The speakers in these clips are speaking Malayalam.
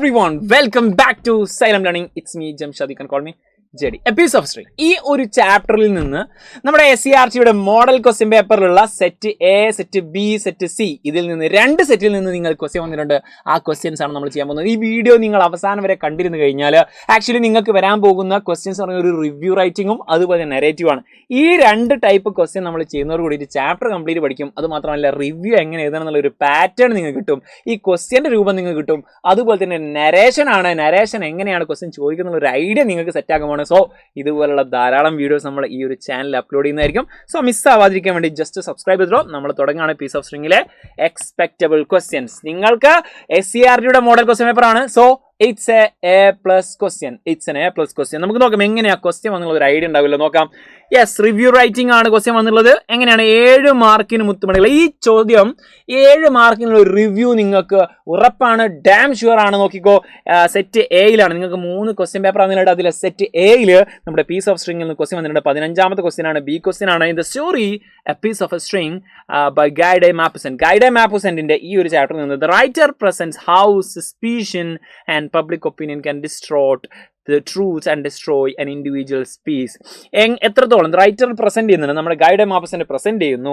everyone, welcome back to Salem Learning. It's me, Jamshad. You can call me JD. A piece of string. ഈ ഒരു ചാപ്റ്ററിൽ നിന്ന് നമ്മുടെ SCRT മോഡൽ ക്വസ്റ്റ്യൻ പേപ്പറിലുള്ള set A, set B, set C, ഇതിൽ നിന്ന് രണ്ട് സെറ്റിൽ നിന്ന് നിങ്ങൾ ക്വസ്റ്റ്യൻ വന്നിട്ടുണ്ട്. ആ ക്വസ്റ്റ്യൻസ് ആണ് നമ്മൾ ചെയ്യാൻ പോകുന്നത്. ഈ വീഡിയോ നിങ്ങൾ അവസാനം വരെ കണ്ടിരുന്നു കഴിഞ്ഞാൽ ആക്ച്വലി നിങ്ങൾക്ക് വരാൻ പോകുന്ന ക്വസ്റ്റ്യൻസ് പറഞ്ഞ ഒരു റിവ്യൂ റൈറ്റിങ്ങും അതുപോലെ നെറേറ്റീവാണ്. ഈ രണ്ട് ടൈപ്പ് ക്വസ്റ്റ്യൻ നമ്മൾ ചെയ്യുന്നതോട് കൂടിയിട്ട് ചാപ്റ്റർ കംപ്ലീറ്റ് പഠിക്കും. അത് മാത്രമല്ല റിവ്യൂ എങ്ങനെ എഴുതണം എന്നുള്ള ഒരു പാറ്റേൺ നിങ്ങൾക്ക് കിട്ടും. ഈ ക്വസ്റ്റ്യൻ്റെ രൂപം നിങ്ങൾക്ക് കിട്ടും. അതുപോലെ തന്നെ നരേഷൻ എങ്ങനെയാണ് ക്വസ്റ്റ്യൻ ചോദിക്കുന്ന ഒരു ഐഡിയ നിങ്ങൾക്ക് സെറ്റ് ആക്കുമ്പോൾ. സോ ഇതുപോലുള്ള ധാരാളം വീഡിയോസ് നമ്മൾ ഈ ഒരു ചാനലിൽ അപ്ലോഡ് ചെയ്യുന്നതായിരിക്കും. സോ മിസ് ആവാതിരിക്കാൻ വേണ്ടി ജസ്റ്റ് സബ്സ്ക്രൈബ് ചെയ്തോ. നമ്മൾ തുടങ്ങുകയാണ് പീസ് ഓഫ് സ്ട്രിംഗിലെ എക്സ്പെക്റ്റബിൾ ക്വസ്റ്റ്യൻസ്. നിങ്ങൾക്ക് SCRT മോഡൽ ക്വസ്റ്റ്യൻ പേപ്പർ ആണ്. So it's A plus question. നമുക്ക് നോക്കാം എങ്ങനെയാ ക്വസ്റ്റ്യൻ വന്നുള്ള ഒരു ഐഡിയ ഉണ്ടാവില്ല. നോക്കാം. യെസ്, റിവ്യൂ റൈറ്റിംഗ് ആണ് ക്വസ്റ്റ്യൻ വന്നുള്ളത്. എങ്ങനെയാണ് 7 മാർക്കിന് മുത്തുമണികൾ. ഈ ചോദ്യം 7 മാർക്കിനുള്ള റിവ്യൂ നിങ്ങൾക്ക് ഉറപ്പാണ്, ഡാം ഷുവർ ആണ്. നോക്കിക്കോ, സെറ്റ് എയിലാണ്. നിങ്ങൾക്ക് 3 ക്വസ്റ്റ്യൻ പേപ്പർ വന്നിട്ടുണ്ട്. അതിൽ സെറ്റ് എയിൽ നമ്മുടെ പീസ് ഓഫ് സ്ട്രിംഗിൽ നിന്ന് ക്വസ്റ്റ്യൻ വന്നിട്ടുണ്ട്. 15ാമത്തെ ക്വസ്റ്റ്യൻ ആണ്, ബി ക്വസ്റ്റ്യൻ ആണ്. In the story a piece of a string by Guy de മാപ്പുസെന്റിന്റെ ഈ ഒരു ചാപ്റ്ററിൽ നിന്ന് the writer presents how suspicion and public opinion can distort the truth and destroy an individual's peace. എത്രത്തോളം റൈറ്റർ പ്രസന്റ് ചെയ്യുന്നുണ്ട്, നമ്മുടെ ഗൈഡെ മാപ്പസനെ പ്രസന്റ് ചെയ്യുന്നു.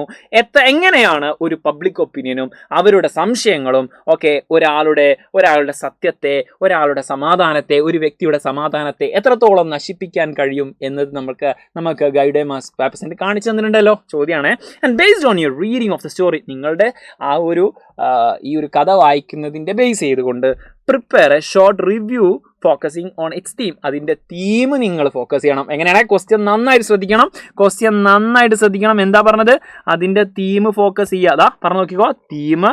എങ്ങനെയാണ് ഒരു പബ്ലിക് ഒപ്പീനിയനും അവരുടെ സംശയങ്ങളും ഒക്കെ ഒരാളുടെ സത്യത്തെ, ഒരാളുടെ സമാധാനത്തെ, ഒരു വ്യക്തിയുടെ സമാധാനത്തെ എത്രത്തോളം നശിപ്പിക്കാൻ കഴിയും എന്നത് നമുക്ക് ഗൈഡെ മാപ്പസന്റെ കാണിച്ചു തന്നിട്ടുണ്ടല്ലോ. ചോദ്യമാണ്. And based on your reading of the story, നിങ്ങളുടെ ഈ ഒരു കഥ വായിക്കുന്നതിന്റെ ബേസ് ചെയ്തുകൊണ്ട് prepare a short review focusing on its theme. അതിൻ്റെ തീം നിങ്ങൾ ഫോക്കസ് ചെയ്യണം. എങ്ങനെയാണ്? ക്വസ്റ്റ്യൻ നന്നായിട്ട് ശ്രദ്ധിക്കണം. എന്താ പറഞ്ഞത്? അതിൻ്റെ തീം ഫോക്കസ് ചെയ്യുക. അതാ പറഞ്ഞു നോക്കിക്കോ. Theme,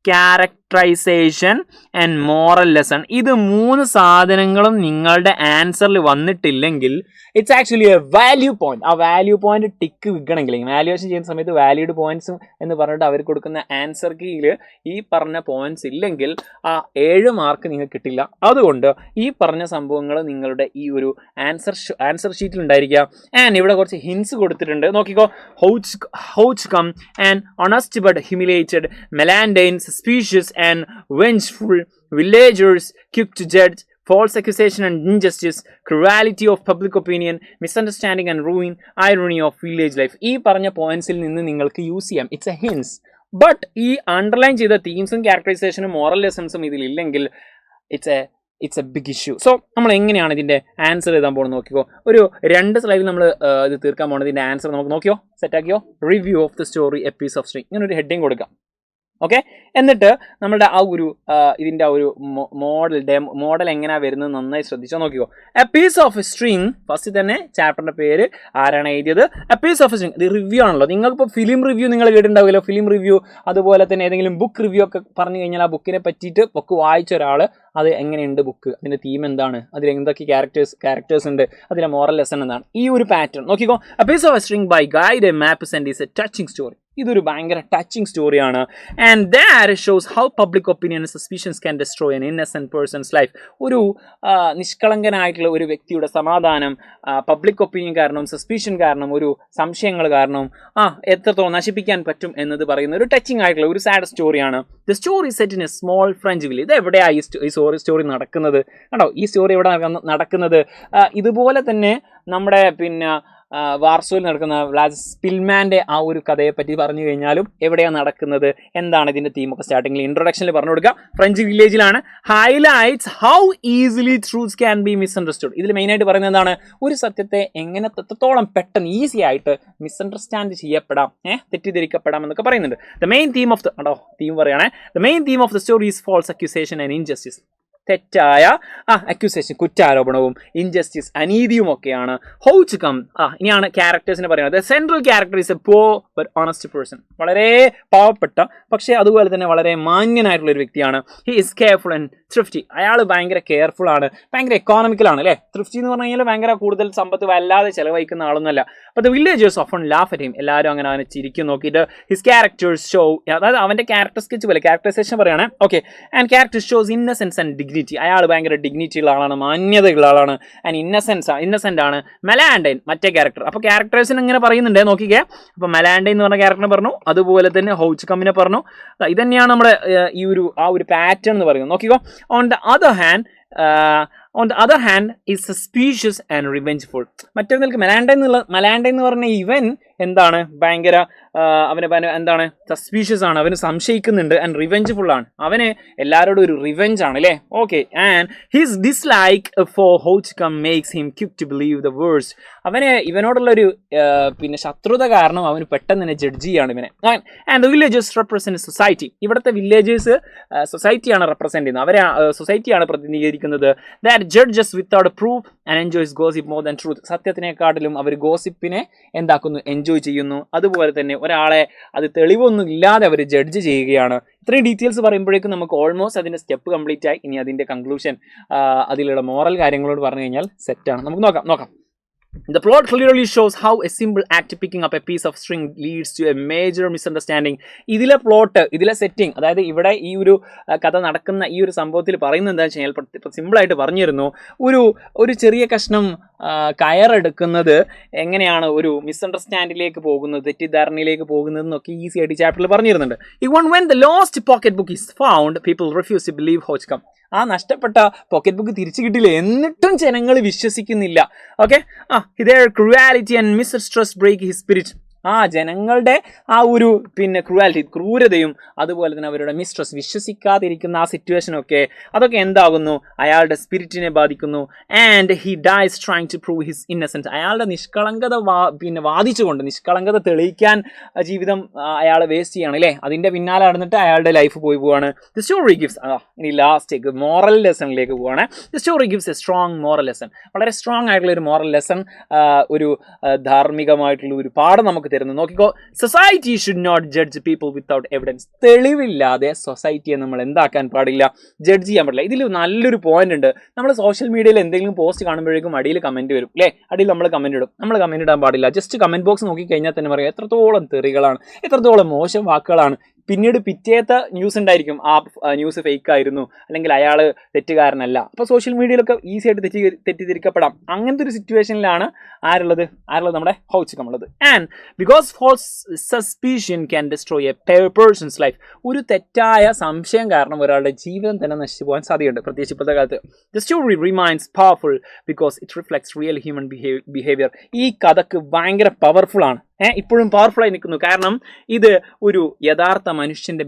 characterisation and moral lesson. ഇത് 3 സാധനങ്ങളും നിങ്ങളുടെ ആൻസറിൽ വന്നിട്ടില്ലെങ്കിൽ it's actually a value point. ആ വാല്യൂ പോയിന്റ് ടിക്ക് വിൽക്കണമെങ്കിൽ വാല്യുവേഷൻ ചെയ്യുന്ന സമയത്ത് വാല്യൂഡ് പോയിന്റ്സ് എന്ന് പറഞ്ഞിട്ട് അവർ കൊടുക്കുന്ന ആൻസർ കീയിൽ ഈ പറഞ്ഞ പോയിന്റ്സ് ഇല്ലെങ്കിൽ ആ 7 മാർക്ക് നിങ്ങൾക്ക് കിട്ടില്ല. അതുകൊണ്ട് ഈ പറഞ്ഞ സംഭവങ്ങൾ നിങ്ങളുടെ ഈ ഒരു ആൻസർ ഷീറ്റിൽ ഉണ്ടായിരിക്കുക. ആൻഡ് ഇവിടെ കുറച്ച് ഹിൻസ് കൊടുത്തിട്ടുണ്ട്. നോക്കിക്കോ. Hauchecorne and honest but humiliated, Malandain, suspicious and vengeful, villagers quick to judge, false accusation and injustice, cruelty of public opinion, misunderstanding and ruin, irony of village life. ഈ പറഞ്ഞ പോയിന്റ്സിൽ നിന്ന് നിങ്ങൾക്ക് യൂസ് ചെയ്യാം. It's a hints. ബട്ട് ഈ അണ്ടർലൈൻ ചെയ്ത തീംസും ക്യാരക്ടറൈസേഷനും മോറൽ ലെസൺസും ഇതിലില്ലെങ്കിൽ it's a big issue. So നമ്മൾ എങ്ങനെയാണ് ഇതിൻ്റെ ആൻസർ എഴുതാൻ പോകുന്നത് നോക്കിക്കോ. ഒരു 2 സ്ലൈഡിൽ നമ്മൾ ഇത് തീർക്കാൻ പോകുന്നത്. ഇതിൻ്റെ ആൻസർ നമുക്ക് നോക്കിയോ, സെറ്റാക്കിയോ. Review of the story a piece of string, ഇങ്ങനെ ഒരു ഹെഡിങ് കൊടുക്കാം. ഓക്കെ. എന്നിട്ട് നമ്മളുടെ ഇതിൻ്റെ മോഡൽ എങ്ങനെയാണ് വരുന്നത് നന്നായി ശ്രദ്ധിച്ചാൽ നോക്കിക്കോ. A piece of a string, first തന്നെ ചാപ്റ്ററിൻ്റെ പേര്, ആരാണ് എഴുതിയത്, a piece of a string. ഇത് റിവ്യൂ ആണല്ലോ. നിങ്ങൾക്കിപ്പോൾ ഫിലിം റിവ്യൂ നിങ്ങൾ കേട്ടിട്ടുണ്ടാവില്ലോ. ഫിലിം റിവ്യൂ, അതുപോലെ തന്നെ ഏതെങ്കിലും ബുക്ക് റിവ്യൂ ഒക്കെ പറഞ്ഞു കഴിഞ്ഞാൽ ആ ബുക്കിനെ പറ്റിയിട്ട് ബുക്ക് വായിച്ച ഒരാൾ അത് എങ്ങനെയുണ്ട് ബുക്ക്, അതിൻ്റെ തീം എന്താണ്, അതിൽ എന്തൊക്കെ ക്യാരക്ടേഴ്സ് ഉണ്ട്, അതിലെ മോറൽ ലെസൺ എന്താണ്, ഈ ഒരു പാറ്റേൺ നോക്കിക്കോ. A piece of a string by Guy de Maupassant is a touching story. ഇതൊരു ഭയങ്കര ടച്ചിങ് സ്റ്റോറിയാണ്. And that shows how public opinion and suspicions can destroy an innocent person's life. ഒരു നിഷ്കളങ്കനായിട്ടുള്ള ഒരു വ്യക്തിയുടെ സമാധാനം പബ്ലിക് ഒപ്പീനിയൻ കാരണം, സസ്പീഷൻ കാരണം, ഒരു സംശയങ്ങൾ കാരണം എത്രത്തോളം നശിപ്പിക്കാൻ പറ്റും എന്നത് പറയുന്ന ഒരു ടച്ചിങ് ആയിട്ടുള്ള ഒരു സാഡ് സ്റ്റോറിയാണ്. The story set in a small French village. ഇത് എവിടെയാണ് ഈ സ്റ്റോറി നടക്കുന്നത്? കണ്ടോ, ഈ സ്റ്റോറി എവിടെ നടക്കുന്നത്? ഇതുപോലെ തന്നെ നമ്മുടെ വാർസോയിൽ നടക്കുന്ന വ്ലാസ് സ്പിൽമാൻ്റെ ആ ഒരു കഥയെ പറ്റി പറഞ്ഞു കഴിഞ്ഞാലും എവിടെയാണ് നടക്കുന്നത്, എന്താണ് ഇതിൻ്റെ തീമൊക്കെ സ്റ്റാർട്ടിങ്ങിൽ ഇൻട്രൊഡക്ഷനിൽ പറഞ്ഞു കൊടുക്കുക. ഫ്രഞ്ച് വില്ലേജിലാണ്. Highlights how easily truths can be misunderstood. ഇതിൽ മെയിനായിട്ട് പറയുന്നത് എന്താണ്? ഒരു സത്യത്തെ എത്രത്തോളം പെട്ടെന്ന് ഈസി ആയിട്ട് മിസ്അണ്ടർസ്റ്റാൻഡ് ചെയ്യപ്പെടാം, തെറ്റിദ്ധരിക്കപ്പെടാം എന്നൊക്കെ പറയുന്നുണ്ട്. The main theme of the story is false accusation and injustice. തെറ്റായ അക്യൂസേഷൻ, കുറ്റാരോപണവും ഇൻജസ്റ്റിസ്, അനീതിയും ഒക്കെയാണ്. ഹൗച്ച് കം, ഇനിയാണ് ക്യാരക്ടേഴ്സിനെ പറയുന്നത്. Central character is a poor but honest person. വളരെ പാവപ്പെട്ട പക്ഷേ അതുപോലെ തന്നെ വളരെ മാന്യനായിട്ടുള്ള ഒരു വ്യക്തിയാണ്. He is careful and thrifty. അയാൾ ഭയങ്കര കെയർഫുൾ ആണ്, ഭയങ്കര എക്കോണമിക്കലാണ് അല്ലേ. ത്രിഫ്റ്റി എന്ന് പറഞ്ഞു കഴിഞ്ഞാൽ ഭയങ്കര കൂടുതൽ സമ്പത്ത് വല്ലാതെ ചിലവഴിക്കുന്ന ആളൊന്നുമല്ല. അപ്പോൾ the villagers often laugh at him. എല്ലാവരും അങ്ങനെ ചിരിക്കും നോക്കിയിട്ട്. ഹിസ് ക്യാരക്ടേഴ്സ് ഷോ, അതായത് അവൻ്റെ ക്യാരക്ടർ സ്കെച്ച് പോലെ ക്യാരക്ടറൈസേഷൻ പറയുകയാണ്. Okay. And character shows innocence and dignity. Dignity, അയാൾ ഭയങ്കര ഡിഗ്നിറ്റി ഉള്ള ആളാണ്, മാന്യതയുള്ള ആളാണ്. ആൻഡ് ഇന്നസെന്റ് ആണ് മെലാൻഡൈൻ മറ്റേ ക്യാരക്ടർ. അപ്പോൾ ക്യാരക്ടേഴ്സിന് ഇങ്ങനെ പറയുന്നുണ്ട്, നോക്കിക്കേ. അപ്പോൾ മെലാൻഡൈൻ എന്ന് പറഞ്ഞ ക്യാരക്ടറിനെ പറഞ്ഞു, അതുപോലെ തന്നെ ഹോച്ച്കമ്മിനെ പറഞ്ഞു. ഇത് തന്നെയാണ് നമ്മുടെ ഈ ഒരു പാറ്റേൺ എന്ന് പറയുന്നത്. നോക്കിക്കോ. On the other hand is suspicious and revengeful. മറ്റൊന്നിലേക്ക് മെലാൻഡൈൻ എന്ന് പറഞ്ഞ ഇവൻ എന്താണ്, ഭയങ്കര അവന് എന്താണ്, സസ്പീഷ്യസ് ആണ്, അവന് സംശയിക്കുന്നുണ്ട്. ആൻഡ് റിവെഞ്ച്ഫുൾ ആണ്, അവന് എല്ലാവരോടും ഒരു റിവെഞ്ച് ആണ് അല്ലേ. Okay. And his dislike for Hauchecorne makes him quick to believe the worst. അവന് ഇവനോടുള്ളൊരു ശത്രുത കാരണം അവന് പെട്ടെന്ന് തന്നെ ജഡ്ജ് ചെയ്യാണ് ഇവനെ. And the villagers represent society. ഇവിടുത്തെ വില്ലേജേഴ്സ് സൊസൈറ്റിയാണ് റെപ്രസെന്റ് ചെയ്യുന്നത്, അവരെ സൊസൈറ്റിയാണ് പ്രതിനിധീകരിക്കുന്നത്. That judges without proof and enjoys gossip more than truth. സത്യത്തിനെക്കാട്ടിലും അവർ ഗോസിപ്പിനെ എന്താക്കുന്നു, എൻജോയ് ചെയ്യുന്നു. അതുപോലെ തന്നെ ഒരാളെ അത് തെളിവൊന്നും ഇല്ലാതെ അവർ ജഡ്ജ് ചെയ്യുകയാണ്. ഇത്രയും ഡീറ്റെയിൽസ് പറയുമ്പോഴേക്കും നമുക്ക് ഓൾമോസ്റ്റ് അതിൻ്റെ സ്റ്റെപ്പ് കംപ്ലീറ്റ് ആയി. ഇനി അതിൻ്റെ കൺക്ലൂഷൻ, അതിലുള്ള മോറൽ കാര്യങ്ങളോട് പറഞ്ഞു കഴിഞ്ഞാൽ സെറ്റാണ്. നമുക്ക് നോക്കാം. The plot clearly shows how a simple act picking up a piece of string leads to a major misunderstanding. ഇതിലെ പ്ലോട്ട്, ഇതിലെ സെറ്റിംഗ്, അതായത് ഇവിടെ ഈ ഒരു കഥ നടക്കുന്ന ഈ ഒരു സംഭവത്തിൽ പറയുന്നത് എന്താണെന്ന് വെച്ച് കഴിഞ്ഞാൽ സിമ്പിളായിട്ട് പറഞ്ഞിരുന്നു, ഒരു ചെറിയ കഷ്ണം കയറെടുക്കുന്നത് എങ്ങനെയാണ് ഒരു മിസ്അണ്ടർസ്റ്റാൻഡിലേക്ക് പോകുന്നത്, തെറ്റിദ്ധാരണയിലേക്ക് പോകുന്നതെന്നൊക്കെ ഈസി ആയിട്ട് ചാപ്റ്ററിൽ പറഞ്ഞിരുന്നുണ്ട്. Even when the lost pocket book is found, people refuse to believe Hodgkin. ആ നഷ്ടപ്പെട്ട പോക്കറ്റ് ബുക്ക് തിരിച്ചു കിട്ടില്ല, എന്നിട്ടും ജനങ്ങൾ വിശ്വസിക്കുന്നില്ല. Okay. their cruelty and mistrust break his spirit. ജനങ്ങളുടെ ആ ഒരു ക്രൂരതയും അതുപോലെ തന്നെ അവരുടെ മിസ്ട്രസ്, വിശ്വസിക്കാതിരിക്കുന്ന ആ സിറ്റുവേഷനൊക്കെ, അതൊക്കെ എന്താകുന്നു, അയാളുടെ സ്പിരിറ്റിനെ ബാധിക്കുന്നു. And he dies trying to prove his innocence. അയാളുടെ നിഷ്കളങ്കത വാദിച്ചുകൊണ്ട്, നിഷ്കളങ്കത തെളിയിക്കാൻ ജീവിതം അയാൾ വേസ്റ്റ് ചെയ്യാണ് അല്ലേ. അതിൻ്റെ പിന്നാലെ നടന്നിട്ട് അയാളുടെ ലൈഫ് പോവാണ്. ദി സ്റ്റോറി ഗിവ്സ്, ഇനി ലാസ്റ്റ് മോറൽ ലെസണിലേക്ക് പോവാണ്. The story gives A strong moral lesson. വളരെ സ്ട്രോങ് ആയിട്ടുള്ള ഒരു മോറൽ ലെസൺ, ഒരു ധാർമ്മികമായിട്ടുള്ള ഒരു പാഠം നമുക്ക് തരുന്നു. നോക്കിക്കോ. Society should not judge people without evidence. തെളിവില്ലാതെ സൊസൈറ്റിയെ നമ്മൾ എന്താക്കാൻ പാടില്ല, ജഡ്ജ് ചെയ്യാൻ പാടില്ല. ഇതിൽ നല്ലൊരു പോയിന്റ് ഉണ്ട്. നമ്മൾ സോഷ്യൽ മീഡിയയിൽ എന്തെങ്കിലും പോസ്റ്റ് കാണുമ്പോഴേക്കും അടിയിൽ കമന്റ് വരും അല്ലേ, അടിയിൽ നമ്മൾ കമന്റ് ഇടും. നമ്മൾ കമന്റ് ഇടാൻ പാടില്ല. ജസ്റ്റ് കമന്റ് ബോക്സ് നോക്കിക്കഴിഞ്ഞാൽ തന്നെ പറയാം എത്രത്തോളം തെറികളാണ്, എത്രത്തോളം മോശം വാക്കുകളാണ്. പിന്നീട് പിറ്റേത്തെ ന്യൂസ് ഉണ്ടായിരിക്കും, ആ ന്യൂസ് ഫേക്ക് ആയിരുന്നു, അല്ലെങ്കിൽ അയാൾ തെറ്റുകാരനല്ല. അപ്പോൾ സോഷ്യൽ മീഡിയയിലൊക്കെ ഈസി ആയിട്ട് തെറ്റിദ്ധരിക്കപ്പെടാം. അങ്ങനത്തെ ഒരു സിറ്റുവേഷനിലാണ് ആരുള്ളത്, നമ്മുടെ ഹോച്ച്കം ഉള്ളത്. And because false suspicion can destroy a person's life. ഒരു തെറ്റായ സംശയം കാരണം ഒരാളുടെ ജീവിതം തന്നെ നശിച്ചു പോകാൻ സാധ്യതയുണ്ട്, പ്രത്യേകിച്ച് ഇപ്പോഴത്തെ കാലത്ത്. The story remains powerful because it reflects real human behaviour. ഈ കഥക്ക് ഭയങ്കര പവർഫുൾ ആണ്, ഇപ്പോഴും പവർഫുള്ളായി നിൽക്കുന്നു. കാരണം ഇത് ഒരു യഥാർത്ഥ മനുഷ്യൻ്റെ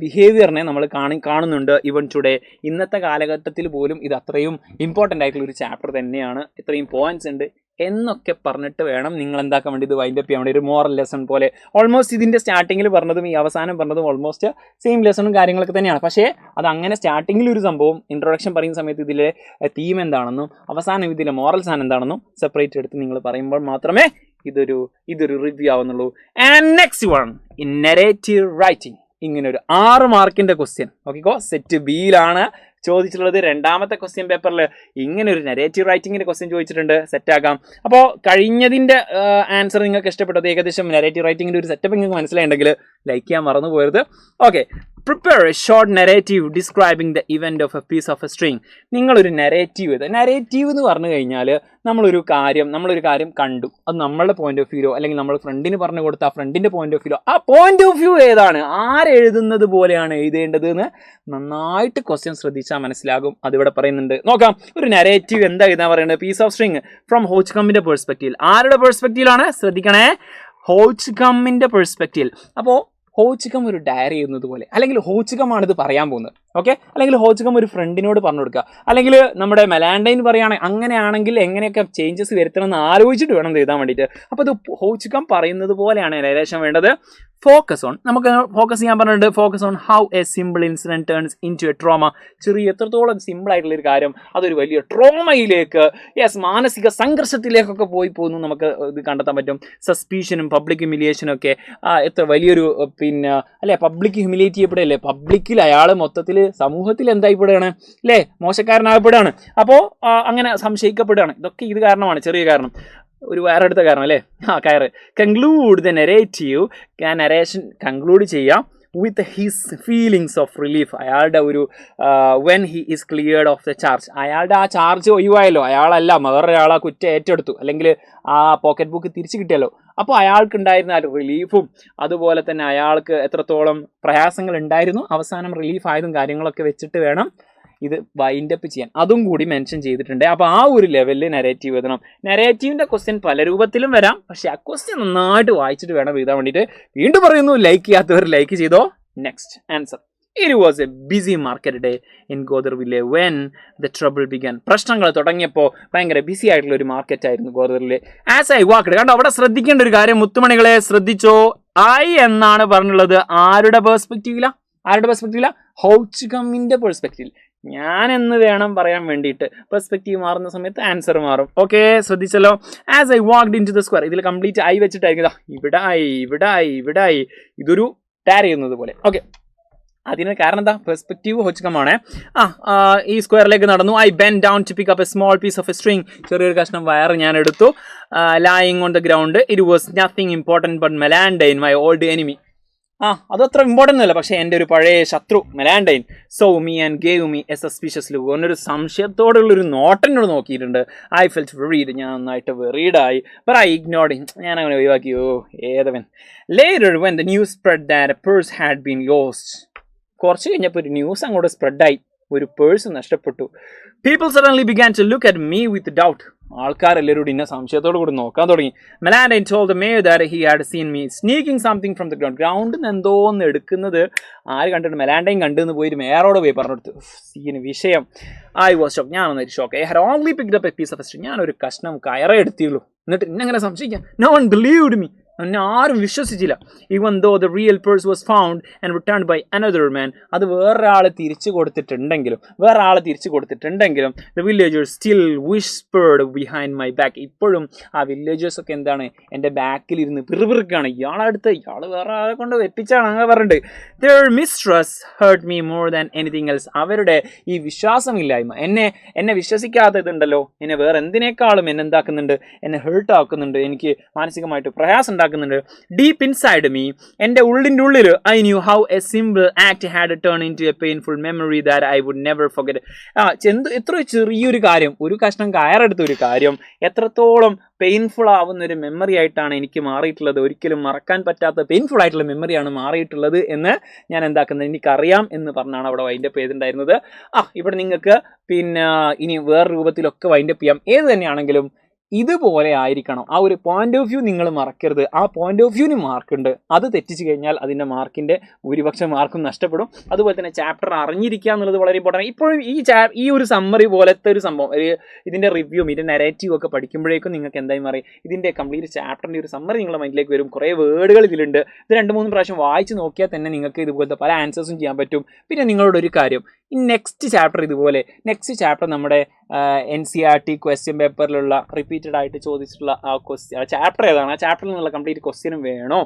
ബിഹേവിയറിനെ നമ്മൾ കാണുന്നുണ്ട്. ഈവൻ ടുഡേ, ഇന്നത്തെ കാലഘട്ടത്തിൽ പോലും ഇത് അത്രയും ഇമ്പോർട്ടൻ്റ് ആയിട്ടുള്ള ഒരു ചാപ്റ്റർ തന്നെയാണ്. ഇത്രയും പോയിന്റ്സ് ഉണ്ട് എന്നൊക്കെ പറഞ്ഞിട്ട് വേണം നിങ്ങൾ എന്താക്കാൻ വേണ്ടി ഇത് വൈൻഡപ്പ് ചെയ്യാൻ വേണ്ടി. ഒരു മോറൽ ലെസൺ പോലെ ഓൾമോസ്റ്റ് ഇതിൻ്റെ സ്റ്റാർട്ടിങ്ങിൽ പറഞ്ഞതും ഈ അവസാനം പറഞ്ഞതും ഓൾമോസ്റ്റ് സെയിം ലെസണും കാര്യങ്ങളൊക്കെ തന്നെയാണ്. പക്ഷേ അത് അങ്ങനെ സ്റ്റാർട്ടിങ്ങിൽ ഒരു സംഭവം, ഇൻട്രൊഡക്ഷൻ പറയുന്ന സമയത്ത് ഇതിലെ തീം എന്താണെന്നും അവസാനം ഇതിലെ മോറൽ സാധനം എന്താണെന്നും സെപ്പറേറ്റ് എടുത്ത് നിങ്ങൾ പറയുമ്പോൾ മാത്രമേ ഇതൊരു റിവ്യൂ ആവുന്നുള്ളൂ. And next one, in narrative writing. ഇങ്ങനെ ഒരു 6 മാർക്കിൻ്റെ ക്വസ്റ്റ്യൻ നോക്കിക്കോ. സെറ്റ് ബിയിലാണ് ചോദിച്ചിട്ടുള്ളത്. രണ്ടാമത്തെ ക്വസ്റ്റ്യൻ പേപ്പറിൽ ഇങ്ങനെ ഒരു നരേറ്റീവ് റൈറ്റിങ്ങിൻ്റെ ക്വസ്റ്റ്യൻ ചോദിച്ചിട്ടുണ്ട്. സെറ്റാക്കാം. അപ്പോൾ കഴിഞ്ഞതിൻ്റെ ആൻസർ നിങ്ങൾക്ക് ഇഷ്ടപ്പെട്ടത്, ഏകദേശം നരേറ്റീവ് റൈറ്റിങ്ങിൻ്റെ ഒരു സെറ്റപ്പ് നിങ്ങൾക്ക് മനസ്സിലായിട്ടുണ്ടെങ്കിൽ ലൈക്ക് ചെയ്യാൻ മറന്നു പോകരുത്. Okay. Prepare a short narrative describing the event of a piece of a string. നിങ്ങളൊരു നരേറ്റീവ് എന്ന് പറഞ്ഞു കഴിഞ്ഞാൽ നമ്മളൊരു കാര്യം കണ്ടു, അത് നമ്മളുടെ പോയിന്റ് ഓഫ് വ്യൂയോ അല്ലെങ്കിൽ നമ്മൾ ഫ്രണ്ടിന് പറഞ്ഞു കൊടുത്ത ആ ഫ്രണ്ടിൻ്റെ പോയിന്റ് ഓഫ് വ്യൂ, ആ പോയിന്റ് ഓഫ് വ്യൂ ഏതാണ്, ആരെഴുതുന്നത് പോലെയാണ് എഴുതേണ്ടത് എന്ന് നന്നായിട്ട് ക്വസ്റ്റ്യൻ ശ്രദ്ധിച്ചാൽ മനസ്സിലാകും. അതിവിടെ പറയുന്നുണ്ട്. നോക്കാം. ഒരു നരേറ്റീവ് എന്താ എഴുതാൻ പറയുന്നത്, പീസ് ഓഫ് സ്ട്രിങ് ഫ്രം ഹോച്ച്കമ്മിൻ്റെ പെർസ്പെക്റ്റീവ്. ആരുടെ പെർസ്പെക്റ്റീവിലാണ് ശ്രദ്ധിക്കണേ, ഹോച്ച്കമ്മിൻ്റെ പെർസ്പെക്റ്റീവ്. അപ്പോൾ ഹോച്ച്കം ഒരു ഡയറി ചെയ്യുന്നത് പോലെ, അല്ലെങ്കിൽ ഹോച്ച്കമാണ് ഇത് പറയാൻ പോകുന്നത്. ഓക്കെ. അല്ലെങ്കിൽ ഹോച്ച്കം ഒരു ഫ്രണ്ടിനോട് പറഞ്ഞു കൊടുക്കുക, അല്ലെങ്കിൽ നമ്മുടെ മെലാൻഡൈൻ പറയുകയാണെങ്കിൽ അങ്ങനെയാണെങ്കിൽ എങ്ങനെയൊക്കെ ചേഞ്ചസ് വരുത്തണം എന്ന് ആലോചിച്ചിട്ട് വേണം എഴുതാൻ വേണ്ടിയിട്ട്. അപ്പോൾ ഇത് ഹോച്ച്കം പറയുന്നത് പോലെയാണ് ഏകദേശം വേണ്ടത്. ഫോക്കസ് ഓൺ, നമുക്ക് ഫോക്കസ് ചെയ്യാൻ പറഞ്ഞിട്ടുണ്ട്. Focus on how a simple incident turns into a trauma. എത്രത്തോളം സിമ്പിൾ ആയിട്ടുള്ളൊരു കാര്യം അതൊരു വലിയ ട്രോമയിലേക്ക്, മാനസിക സംഘർഷത്തിലേക്കൊക്കെ പോകുന്നു നമുക്ക് ഇത് കണ്ടെത്താൻ പറ്റും. സസ്പീഷനും പബ്ലിക് ഹ്യൂമിലിയേഷനും ഒക്കെ എത്ര വലിയൊരു പബ്ലിക് ഹ്യൂമിലിയേറ്റ് ചെയ്യപ്പെടുകയല്ലേ, പബ്ലിക്കിൽ അയാൾ മൊത്തത്തിൽ സമൂഹത്തിൽ എന്തായിപ്പെടുകയാണ് അല്ലേ, മോശക്കാരനാകപ്പെടുകയാണ്. അപ്പോൾ അങ്ങനെ സംശയിക്കപ്പെടുകയാണ്. ഇതൊക്കെ ഇത് കാരണമാണ്, ചെറിയ കാരണം, ഒരു വേറെടുത്ത കാരണം അല്ലേ. കയറ്. Conclude the narrative, narration conclude ചെയ്യാം with his feelings of relief. അയാളുടെ ഒരു when he is cleared of the charge, അയാളുടെ ആ ചാർജ് ഒഴിവായല്ലോ, അയാളല്ല വേറൊരാൾ ആ കുറ്റം ഏറ്റെടുത്തു, അല്ലെങ്കിൽ ആ പോക്കറ്റ് ബുക്ക് തിരിച്ചു കിട്ടിയല്ലോ. അപ്പോൾ അയാൾക്കുണ്ടായിരുന്ന ആ റിലീഫും അതുപോലെ തന്നെ അയാൾക്ക് എത്രത്തോളം പ്രയാസങ്ങൾ ഉണ്ടായിരുന്നു, അവസാനം റിലീഫ് ആയതും കാര്യങ്ങളൊക്കെ വെച്ചിട്ട് വേണം ഇത് വൈൻഡ് അപ്പ് ചെയ്യാൻ. അതും കൂടി മെൻഷൻ ചെയ്തിട്ടുണ്ട്. അപ്പോൾ ആ ഒരു ലെവലിൽ നെറേറ്റീവ് എഴുതണം. നെറേറ്റീവിൻ്റെ ക്വസ്റ്റ്യൻ പല രൂപത്തിലും വരാം, പക്ഷേ ആ ക്വസ്റ്റ്യൻ നന്നായിട്ട് വായിച്ചിട്ട് വേണം എഴുതാൻ വേണ്ടിയിട്ട്. വീണ്ടും പറയുന്നു, ലൈക്ക് ചെയ്യാത്തവർ ലൈക്ക് ചെയ്തോ. Next answer. It was a busy market day in Godarville when the trouble began. പ്രശ്നങ്ങൾ തുടങ്ങിയപ്പോൾ ഭയങ്കര ബിസി ആയിട്ടുള്ള ഒരു മാർക്കറ്റ് ആയിരുന്നു ഗോദർവില്ലെ. ആസ് ഐ വാക്ക്ഡ്, കണ്ടോ അവിടെ ശ്രദ്ധിക്കേണ്ട ഒരു കാര്യം, മുത്തുമണികളെ ശ്രദ്ധിച്ചോ. ഐ എന്നാണ് പറഞ്ഞുള്ളത്. ആരുടെ പെർസ്പെക്റ്റീവിലാ? ഹൗച്ച്കമ്മിന്റെ പെർസ്പെക്റ്റീവിൽ. ഞാൻ എന്ന് വേണം പറയാൻ വേണ്ടിയിട്ട്. പെർസ്പെക്റ്റീവ് മാറുന്ന സമയത്ത് ആൻസർ മാറും. ഓക്കെ, ശ്രദ്ധിച്ചല്ലോ. As I walked into the square, ഇതിൽ കംപ്ലീറ്റ് ഐ വെച്ചിട്ടായിരിക്കും. ഇവിടെ ഇതൊരു ടാർ ചെയ്യുന്നത് പോലെ. ഓക്കെ, അതിന് കാരണം എന്താ? പെർസ്പെക്റ്റീവ് ഹൊച്ച്കമാണ്. ഈ സ്ക്വയറിലേക്ക് നടന്നു. I bend down to pick up a small piece of a string, ചെറിയൊരു കഷ്ണം വയർ ഞാൻ എടുത്തു. Lying on the ground. It was nothing important but Malandain, my old enemy. അതത്ര ഇമ്പോർട്ടൻ്റ് അല്ല, പക്ഷേ എൻ്റെ ഒരു പഴയ ശത്രു Malandain saw me and gave me a suspicious look. ഒന്നൊരു സംശയത്തോടുള്ളൊരു നോട്ടനോട് നോക്കിയിട്ടുണ്ട്. ഐ ഫെൽറ്റ് വെറീഡ്, ഞാൻ നന്നായിട്ട് വെറീഡായി. ബട്ട് ഐ ഇഗ്നോർഡ്, ഞാൻ അങ്ങനെ ഒഴിവാക്കിയോ ഏതവൻ. Later when the news spread that a purse had been lost, കുറച്ച് കഴിഞ്ഞപ്പോൾ ഒരു ന്യൂസ് അങ്ങോട്ട് സ്പ്രെഡായി, ഒരു പേഴ്സ് നഷ്ടപ്പെട്ടു. People suddenly began to look at me with doubt. ആൾക്കാരെല്ലാവരും ഇന്ന സംശയത്തോടു കൂടി നോക്കാൻ തുടങ്ങി. മെലാൻഡൈൻ told the mayor that he had seen me sneaking something from the ground. ഗ്രൗണ്ടിൽ നിന്ന് എന്തോന്ന് എടുക്കുന്നത് ആര് കണ്ടിട്ട്? മെലാൻഡൈൻ കണ്ടെന്ന് പോയി മേയറോട് പോയി പറഞ്ഞെടുത്തു. സീന് വിഷയം. ഐ വാസ് ഷോക്ക്, ഞാൻ ഒന്നൊരു shock. I had only picked up a piece of string, ഞാനൊരു കഷ്ണം കയറേ എടുത്തുള്ളൂ. എന്നിട്ട് ഇന്നങ്ങനെ സംശയിക്കാം. നോ വൺ ബിലീവ്ഡ് മീ, എന്നെ ആരും വിശ്വസിച്ചില്ല. Even though the real purse was found and returned by another man, അത് വേറൊരാൾ തിരിച്ചു കൊടുത്തിട്ടുണ്ടെങ്കിലും the villagers still whispered behind my back. ഇപ്പോഴും ആ വില്ലേജേഴ്സൊക്കെ എന്താണ്, എൻ്റെ ബാക്കിലിരുന്ന് പിറുപിറുക്കാണ്, ഇയാൾ വേറെ ആളെ കൊണ്ട് വെപ്പിച്ചാണ് അങ്ങനെ പറഞ്ഞിട്ട്. their mistrust hurt me more than anything else. അവരുടെ ഈ വിശ്വാസമില്ലായ്മ, എന്നെ വിശ്വസിക്കാത്തതുണ്ടല്ലോ, എന്നെ വേറെ എന്തിനേക്കാളും എന്താക്കുന്നുണ്ട്, എന്നെ ഹേർട്ട് ആക്കുന്നുണ്ട്, എനിക്ക് മാനസികമായിട്ട് പ്രയാസം ഉണ്ടാക്കുന്നുണ്ട്. ഡീപ്പ് ഇൻസൈഡ് മീ, എൻ്റെ ഉള്ളിൻ്റെ ഉള്ളിൽ I knew how a simple act had turn into a painful memory that I would never forget. എത്ര ചെറിയൊരു കാര്യം, ഒരു കഷ്ണം കയറെടുത്ത ഒരു കാര്യം എത്രത്തോളം പെയിൻഫുൾ ആവുന്ന ഒരു മെമ്മറി ആയിട്ടാണ് എനിക്ക് മാറിയിട്ടുള്ളത്. ഒരിക്കലും മറക്കാൻ പറ്റാത്ത പെയിൻഫുൾ ആയിട്ടുള്ള മെമ്മറിയാണ് മാറിയിട്ടുള്ളത് എന്ന് ഞാൻ എന്താക്കുന്നത്, എനിക്കറിയാം എന്ന് പറഞ്ഞാണ് അവിടെ വൈൻഡപ്പ് ചെയ്തിട്ടുണ്ടായിരുന്നത്. ഇവിടെ നിങ്ങൾക്ക് പിന്നെ ഇനി വേറെ രൂപത്തിലൊക്കെ വൈൻഡപ്പ് ചെയ്യാം. ഏത് തന്നെയാണെങ്കിലും ഇതുപോലെ ആയിരിക്കണം. ആ ഒരു പോയിന്റ് ഓഫ് വ്യൂ നിങ്ങൾ മറക്കരുത്. ആ പോയിന്റ് ഓഫ് വ്യൂവിന് മാർക്കുണ്ട്, അത് തെറ്റിച്ച് കഴിഞ്ഞാൽ അതിൻ്റെ മാർക്കിൻ്റെ ഭൂരിപക്ഷം മാർക്കും നഷ്ടപ്പെടും. അതുപോലെ തന്നെ ചാപ്റ്റർ അറിഞ്ഞിരിക്കുക എന്നുള്ളത് വളരെ ഇമ്പോർട്ടൻ്റ്. ഇപ്പോഴും ഈ ഒരു സമ്മറി പോലത്തെ ഒരു സംഭവം, ഇതിൻ്റെ റിവ്യൂവും ഇതിൻ്റെ നെറേറ്റീവും ഒക്കെ പഠിക്കുമ്പോഴേക്കും നിങ്ങൾക്ക് എന്തായി മാറി, ഇതിൻ്റെ കംപ്ലീറ്റ് ചാപ്റ്ററിൻ്റെ ഒരു സമ്മറി നിങ്ങളുടെ മൈൻഡിലേക്ക് വരും. കുറേ വേർഡുകൾ ഇതിലുണ്ട്. ഇത് 2-3 പ്രാവശ്യം വായിച്ച് നോക്കിയാൽ തന്നെ നിങ്ങൾക്ക് ഇതുപോലത്തെ പല ആൻസേഴ്സും ചെയ്യാൻ പറ്റും. പിന്നെ നിങ്ങളോടൊരു കാര്യം, ഈ നെക്സ്റ്റ് ചാപ്റ്റർ നമ്മുടെ NCERT ക്വസ്റ്റ്യൻ പേപ്പറിലുള്ള റിപ്പീറ്റഡ് ആയിട്ട് ചോദിച്ചിട്ടുള്ള ആ ചാപ്റ്റർ ഏതാണ്, ആ ചാപ്റ്ററിൽ നിന്നുള്ള കംപ്ലീറ്റ് ക്വസ്റ്റ്യനും വേണോ,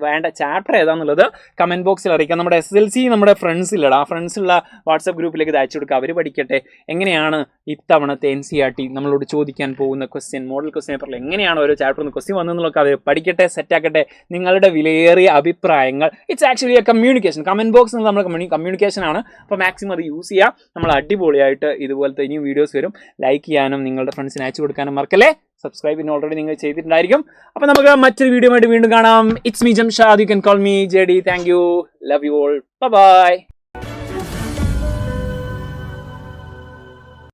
വേണ്ട ചാപ്റ്റർ ഏതാണെന്നുള്ളത് കമൻറ്റ് ബോക്സിൽ അറിയിക്കാം. നമ്മുടെ SSLC നമ്മുടെ ഫ്രണ്ട്സിലുള്ള വാട്സപ്പ് ഗ്രൂപ്പിലേക്ക് ഇത് അയച്ചു കൊടുക്കുക. അവർ പഠിക്കട്ടെ എങ്ങനെയാണ് ഇത്തവണത്തെ NCERT നമ്മളോട് ചോദിക്കാൻ പോകുന്ന ക്വസ്റ്റ്യൻ, മോഡൽ ക്വസ്റ്റ്യൻ പേപ്പറിൽ എങ്ങനെയാണ് ഓരോ ചാപ്റ്ററിൽ നിന്ന് ക്വസ്റ്റ്യൻ വന്നതെന്നുള്ളതൊക്കെ അവർ പഠിക്കട്ടെ, സെറ്റാക്കട്ടെ. നിങ്ങളുടെ വിലയേറിയ അഭിപ്രായങ്ങൾ, it's actually A communication. Comment box എന്ന് നമ്മൾ കമ്മ്യൂണിക്കേഷൻ ആണ്. അപ്പോൾ മാക്സിമം അത് യൂസ് ചെയ്യുക. നമ്മൾ അടിപൊളിയായിട്ട് ഇതുപോലത്തെ ഇനിയും വീഡിയോസ് വരും. ലൈക്ക് ചെയ്യാനും നിങ്ങളുടെ ഫ്രണ്ട്സിന് അയച്ചു കൊടുക്കാനും മറക്കല്ലേ. സബ്സ്ക്രൈബ് പിന്നെ ഓൾറെഡി നിങ്ങൾ ചെയ്തിട്ടുണ്ടായിരിക്കും. അപ്പോൾ നമുക്ക് മറ്റൊരു വീഡിയോ ആയിട്ട് വീണ്ടും കാണാം. It's me Jamshad, you can call me JD. Thank you, love you all, by.